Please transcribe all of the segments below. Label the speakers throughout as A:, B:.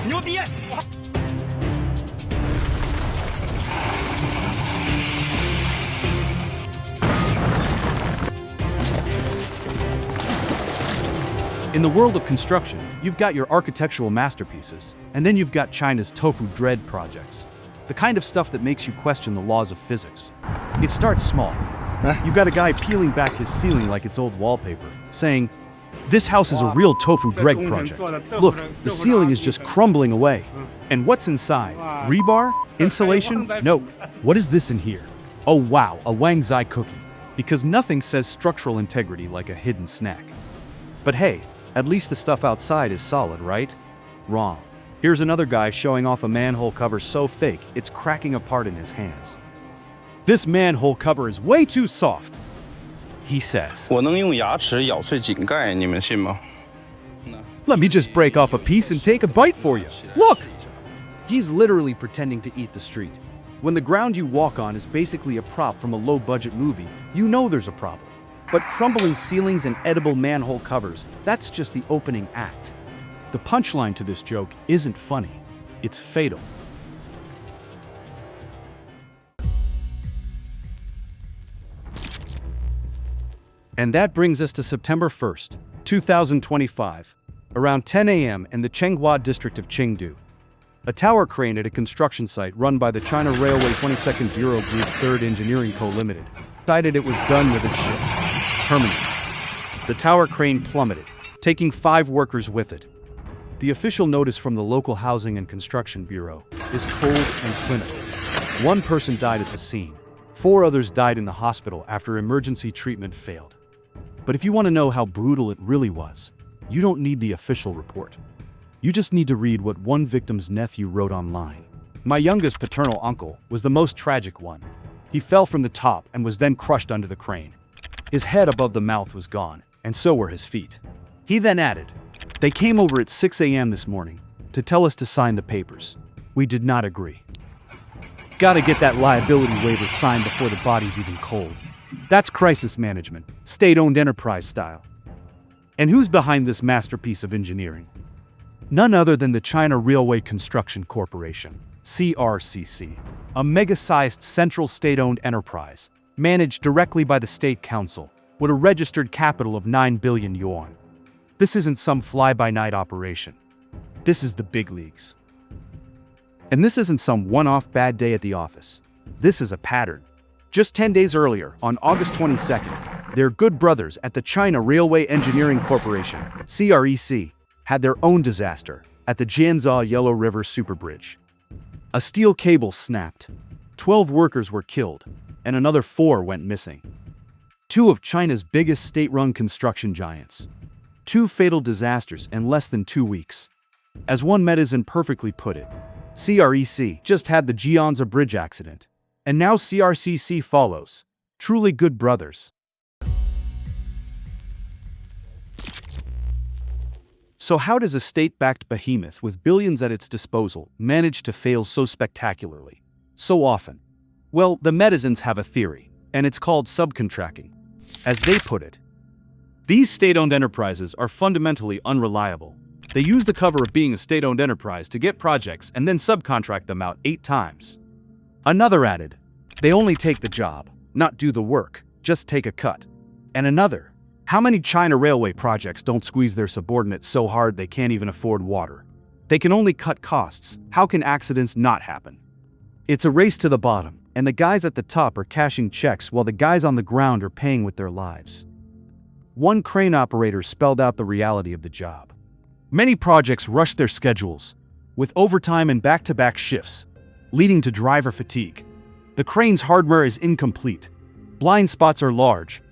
A: 牛逼！In
B: the world of construction, you've got your architectural masterpieces, and then you've got China's Tofu-Dreg projects. The kind of stuff that makes you question the laws of physics. It starts small. You've got a guy peeling back his ceiling like it's old wallpaper, saying, "This house is a real Tofu-Dreg project. Look, the ceiling is just crumbling away. And what's inside? Rebar? Insulation? No. What is this in here? Oh wow, a Wang Zai cookie. Because nothing says structural integrity like a hidden snack. But hey, at least the stuff outside is solid, right? Wrong. Here's another guy showing off a manhole cover so fake, it's cracking apart in his hands. This manhole cover is way too soft, he says.
C: 我能用牙齿咬碎井盖，你们信吗？
B: Let me just break off a piece and take a bite for you. Look! He's literally pretending to eat the street. When the ground you walk on is basically a prop from a low-budget movie, you know there's a problem. But crumbling ceilings and edible manhole covers, that's just the opening act. The punchline to this joke isn't funny, it's fatal. And that brings us to September 1st, 2025, around 10 a.m. in the Chengdu district of Chengdu. A tower crane at a construction site run by the China Railway 22nd Bureau Group 3rd Engineering Co. Limited decided it was done with its shift. Permanent. The tower crane plummeted, taking 5 workers with it. The official notice from the local Housing and Construction Bureau is cold and clinical. 1 person died at the scene. 4 others died in the hospital after emergency treatment failed. But if you want to know how brutal it really was, you don't need the official report. You just need to read what one victim's nephew wrote online. My youngest paternal uncle was the most tragic one. He fell from the top and was then crushed under the crane. His head above the mouth was gone, and so were his feet. He then added, "They came over at 6 a.m. this morning to tell us to sign the papers. We did not agree. Gotta get that liability waiver signed before the body's even cold." That's crisis management, state-owned enterprise style. And who's behind this masterpiece of engineering? None other than the China Railway Construction Corporation, CRCC, a mega-sized central state-owned enterprise, managed directly by the State Council, with a registered capital of 9 billion yuan. This isn't some fly-by-night operation. This is the big leagues. And this isn't some one-off bad day at the office. This is a pattern. Just 10 days earlier, on August 22nd, their good brothers at the China Railway Engineering Corporation, CREC, had their own disaster at the Jianzhou Yellow River Superbridge. A steel cable snapped, 12 workers were killed, and another 4 went missing. 2 of China's biggest state-run construction giants. 2 fatal disasters in less than 2 weeks. As one netizen perfectly put it, CREC just had the Jianzhou Bridge accident, and now CRCC follows. Truly good brothers. So how does a state-backed behemoth with billions at its disposal manage to fail so spectacularly, so often? Well, the netizens have a theory, and it's called subcontracting. As they put it, these state-owned enterprises are fundamentally unreliable. They use the cover of being a state-owned enterprise to get projects and then subcontract them out 8 times. Another added, they only take the job, not do the work, just take a cut. And another, how many China railway projects don't squeeze their subordinates so hard they can't even afford water? They can only cut costs. How can accidents not happen? It's a race to the bottom, and the guys at the top are cashing checks while the guys on the ground are paying with their lives. One crane operator spelled out the reality of the job. Many projects rush their schedules, with overtime and back-to-back shifts, leading to driver fatigue. The crane's hardware is incomplete. Blind spots are large.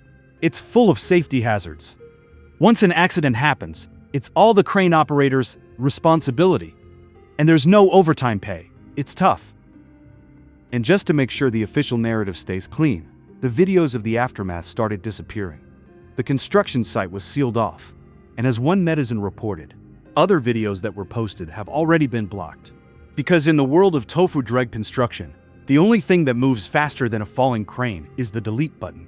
B: It's full of safety hazards. Once an accident happens, it's all the crane operator's responsibility. And there's no overtime pay. It's tough. And just to make sure the official narrative stays clean, the videos of the aftermath started disappearing. The construction site was sealed off. And as one netizen reported, other videos that were posted have already been blocked. Because in the world of Tofu-Dreg construction, the only thing that moves faster than a falling crane is the delete button.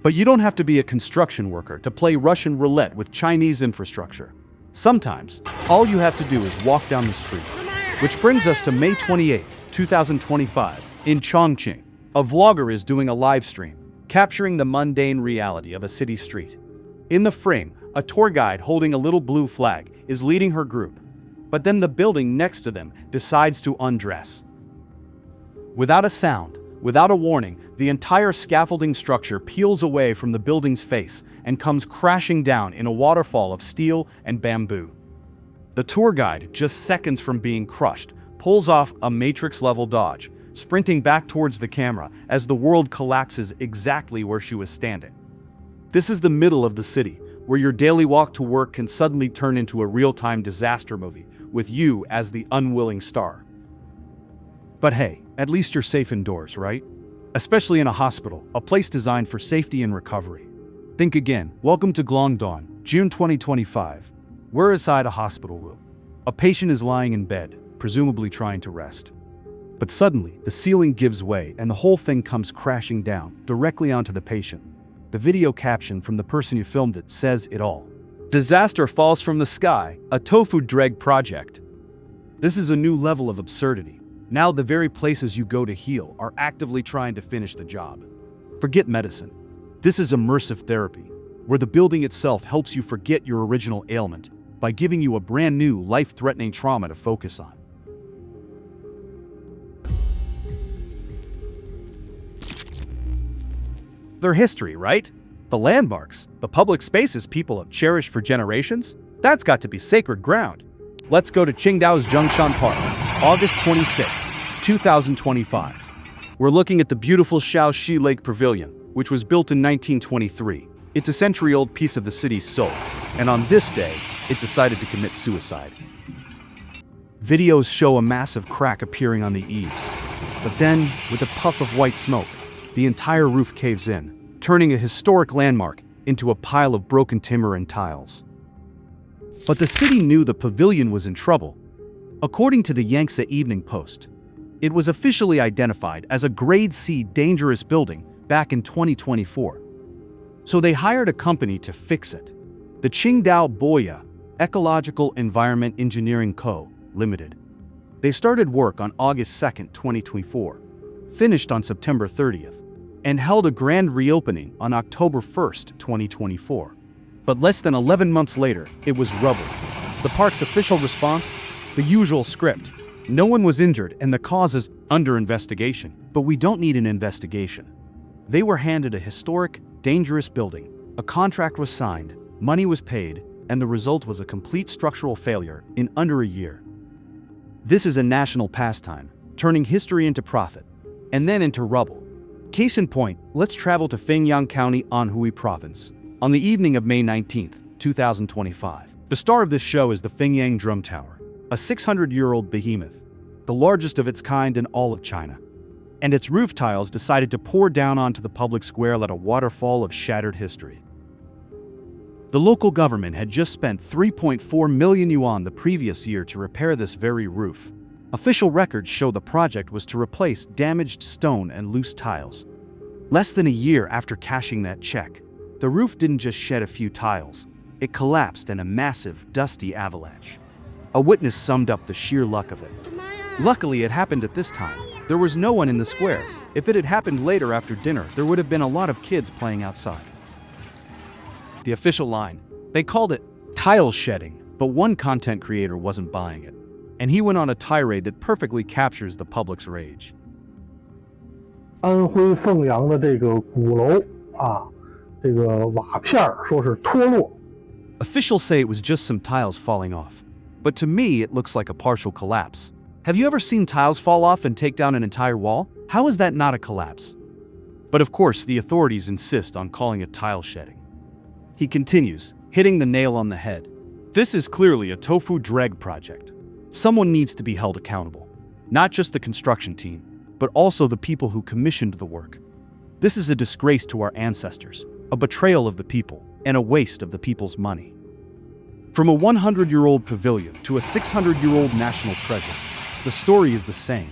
B: But you don't have to be a construction worker to play Russian roulette with Chinese infrastructure. Sometimes, all you have to do is walk down the street. Which brings us to May 28, 2025, in Chongqing. A vlogger is doing a live stream, capturing the mundane reality of a city street. In the frame, a tour guide holding a little blue flag is leading her group. But then the building next to them decides to undress. Without a sound, without a warning, the entire scaffolding structure peels away from the building's face and comes crashing down in a waterfall of steel and bamboo. The tour guide, just seconds from being crushed, pulls off a Matrix-level dodge, sprinting back towards the camera as the world collapses exactly where she was standing. This is the middle of the city, where your daily walk to work can suddenly turn into a real-time disaster movie, with you as the unwilling star. But hey, at least you're safe indoors, right? Especially in a hospital, a place designed for safety and recovery. Think again. Welcome to Guangdong, June 2025. We're inside a hospital room. A patient is lying in bed, presumably trying to rest. But suddenly, the ceiling gives way and the whole thing comes crashing down, directly onto the patient. The video caption from the person who filmed it says it all. Disaster falls from the sky, a Tofu-Dreg project. This is a new level of absurdity. Now the very places you go to heal are actively trying to finish the job. Forget medicine. This is immersive therapy, where the building itself helps you forget your original ailment by giving you a brand new, life-threatening trauma to focus on. Their history, right? The landmarks, the public spaces people have cherished for generations? That's got to be sacred ground. Let's go to Chengdu's Zhongshan Park, August 26, 2025. We're looking at the beautiful Shaoxi Lake Pavilion, which was built in 1923. It's a century-old piece of the city's soul, and on this day, it decided to commit suicide. Videos show a massive crack appearing on the eaves. But then, with a puff of white smoke, the entire roof caves in, turning a historic landmark into a pile of broken timber and tiles. But the city knew the pavilion was in trouble. According to the Yangtze Evening Post, it was officially identified as a Grade C dangerous building back in 2024. So they hired a company to fix it. The Chengdu Boya Ecological Environment Engineering Co. Limited. They started work on August 2, 2024, finished on September 30th, and held a grand reopening on October 1, 2024. But less than 11 months later, it was Rubble. The park's official response? The usual script. No one was injured and the cause is under investigation. But we don't need an investigation. They were handed a historic, dangerous building. A contract was signed, money was paid, and the result was a complete structural failure in under a year. This is a national pastime, turning history into profit, and then into rubble. Case in point, let's travel to Fenyang County, Anhui Province, on the evening of May 19, 2025. The star of this show is the Fenyang Drum Tower, a 600-year-old behemoth, the largest of its kind in all of China. And its roof tiles decided to pour down onto the public square like a waterfall of shattered history. The local government had just spent 3.4 million yuan the previous year to repair this very roof. Official records show the project was to replace damaged stone and loose tiles. Less than a year after cashing that check, the roof didn't just shed a few tiles, it collapsed in a massive, dusty avalanche. A witness summed up the sheer luck of it. Luckily, it happened at this time. There was no one in the square. If it had happened later after dinner, there would have been a lot of kids playing outside. The official line, they called it tile shedding, but one content creator wasn't buying it. And he went on a tirade that perfectly captures the public's rage.
A: 安徽凤阳的这个鼓楼啊，这个瓦片说是脱落。
B: Officials say it was just some tiles falling off. But to me, it looks like a partial collapse. Have you ever seen tiles fall off and take down an entire wall? How is that not a collapse? But of course, the authorities insist on calling it tile shedding. He continues, hitting the nail on the head. This is clearly a Tofu-Dreg project. Someone needs to be held accountable. Not just the construction team, but also the people who commissioned the work. This is a disgrace to our ancestors, a betrayal of the people, and a waste of the people's money. From a 100-year-old pavilion to a 600-year-old national treasure, the story is the same.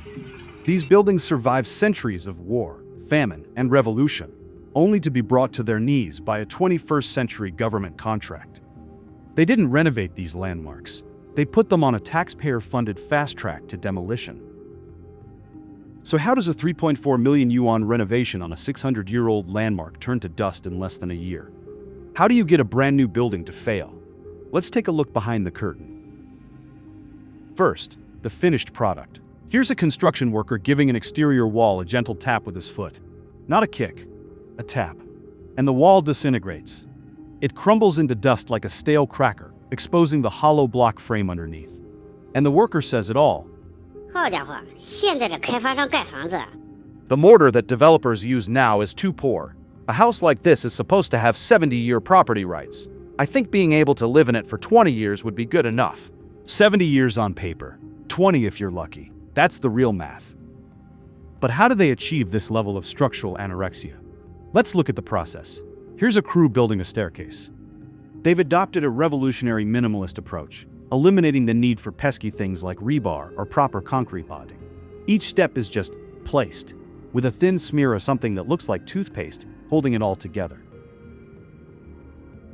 B: These buildings survived centuries of war, famine, and revolution, only to be brought to their knees by a 21st-century government contract. They didn't renovate these landmarks. They put them on a taxpayer-funded fast track to demolition. So how does a 3.4 million yuan renovation on a 600-year-old landmark turn to dust in less than a year? How do you get a brand new building to fail? Let's take a look behind the curtain. First, the finished product. Here's a construction worker giving an exterior wall a gentle tap with his foot. Not a kick, a tap. And the wall disintegrates. It crumbles into dust like a stale cracker, exposing the hollow block frame underneath. And the worker says it all.
D: 好家伙，现在这开发商盖房子，
B: The mortar that developers use now is too poor. A house like this is supposed to have 70-year property rights. I think being able to live in it for 20 years would be good enough. 70 years on paper, 20 if you're lucky. That's the real math. But how do they achieve this level of structural anorexia? Let's look at the process. Here's a crew building a staircase. They've adopted a revolutionary minimalist approach, eliminating the need for pesky things like rebar or proper concrete bonding. Each step is just placed, with a thin smear of something that looks like toothpaste holding it all together.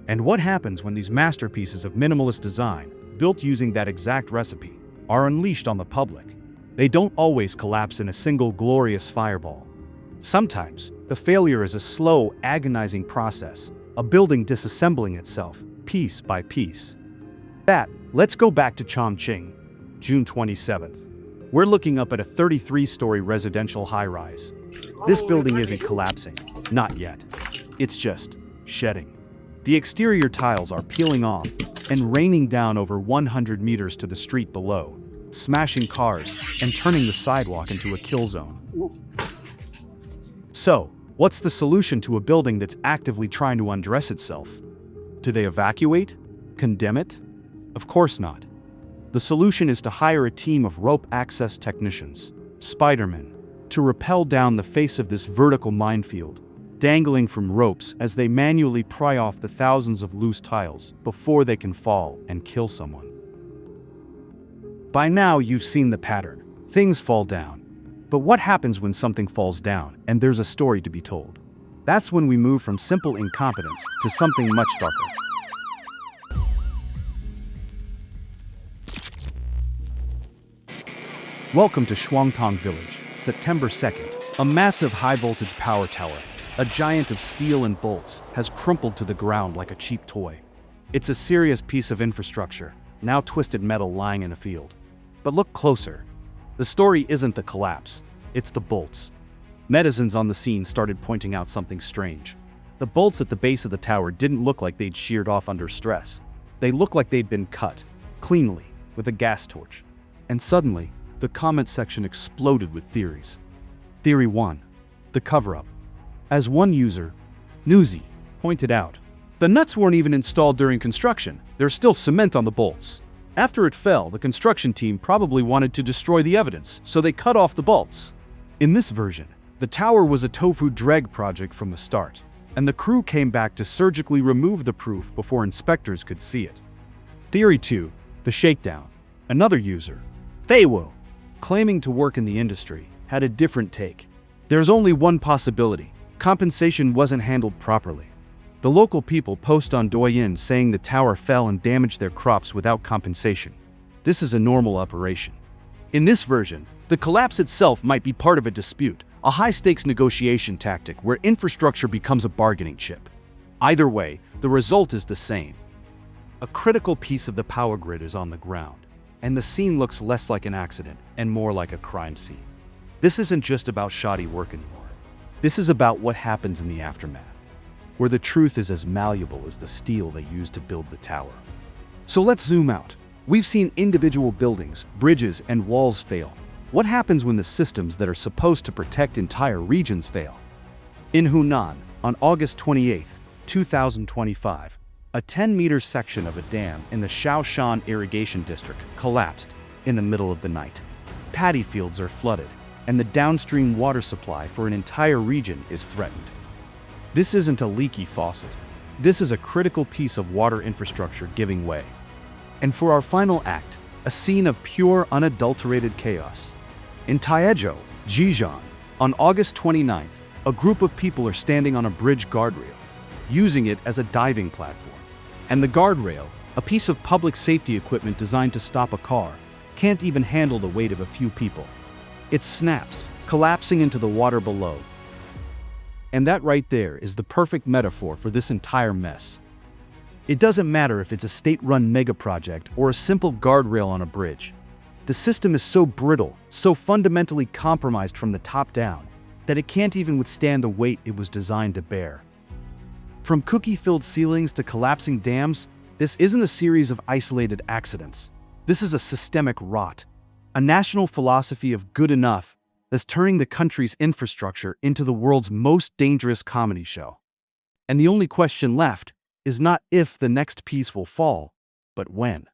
B: And what happens when these masterpieces of minimalist design, built using that exact recipe, are unleashed on the public? They don't always collapse in a single glorious fireball. Sometimes, the failure is a slow, agonizing process, a building disassembling itself, piece by piece. Let's go back to Chongqing, June 27th. We're looking up at a 33-story residential high-rise. This building isn't collapsing, not yet. It's just shedding. The exterior tiles are peeling off and raining down over 100 meters to the street below, smashing cars and turning the sidewalk into a kill zone. So, what's the solution to a building that's actively trying to undress itself? Do they evacuate? Condemn it? Of course not. The solution is to hire a team of rope access technicians, Spidermen, to rappel down the face of this vertical minefield, dangling from ropes as they manually pry off the thousands of loose tiles before they can fall and kill someone. By now, you've seen the pattern. Things fall down. But what happens when something falls down and there's a story to be told? That's when we move from simple incompetence to something much darker. Welcome to Shuangtang Village, September 2nd. A massive high-voltage power tower, a giant of steel and bolts, has crumpled to the ground like a cheap toy. It's a serious piece of infrastructure, now twisted metal lying in a field. But look closer. The story isn't the collapse, it's the bolts. Netizens on the scene started pointing out something strange. The bolts at the base of the tower didn't look like they'd sheared off under stress. They looked like they'd been cut, cleanly, with a gas torch. And suddenly, the comment section exploded with theories. Theory 1. The cover-up. As one user, Newsy, pointed out, the nuts weren't even installed during construction. There's still cement on the bolts. After it fell, the construction team probably wanted to destroy the evidence, so they cut off the bolts. In this version, the tower was a Tofu-Dreg project from the start, and the crew came back to surgically remove the proof before inspectors could see it. Theory 2. The shakedown. Another user, Feiwo, claiming to work in the industry, had a different take. There's only one possibility. Compensation wasn't handled properly. The local people post on Douyin saying the tower fell and damaged their crops without compensation. This is a normal operation. In this version, the collapse itself might be part of a dispute, a high-stakes negotiation tactic where infrastructure becomes a bargaining chip. Either way, the result is the same. A critical piece of the power grid is on the ground, and the scene looks less like an accident and more like a crime scene. This isn't just about shoddy work anymore. This is about what happens in the aftermath, where the truth is as malleable as the steel they used to build the tower. So let's zoom out. We've seen individual buildings, bridges, and walls fail. What happens when the systems that are supposed to protect entire regions fail? In Hunan, on August 28, 2025, a 10-meter section of a dam in the Shaoshan irrigation district collapsed in the middle of the night. Paddy fields are flooded, and the downstream water supply for an entire region is threatened. This isn't a leaky faucet. This is a critical piece of water infrastructure giving way. And for our final act, a scene of pure, unadulterated chaos. In Taizhou, Zhejiang, on August 29th, a group of people are standing on a bridge guardrail, using it as a diving platform. And the guardrail, A piece of public safety equipment designed to stop a car can't even handle the weight of a few people. It snaps, collapsing into the water below. And that right there is the perfect metaphor for this entire mess. It doesn't matter if it's a state-run mega-project or a simple guardrail on a bridge. The system is so brittle, so fundamentally compromised from the top down, that it can't even withstand the weight it was designed to bear. From cookie-filled ceilings to collapsing dams, this isn't a series of isolated accidents. This is a systemic rot, a national philosophy of good enough that's turning the country's infrastructure into the world's most dangerous comedy show. And the only question left is not if the next piece will fall, but when.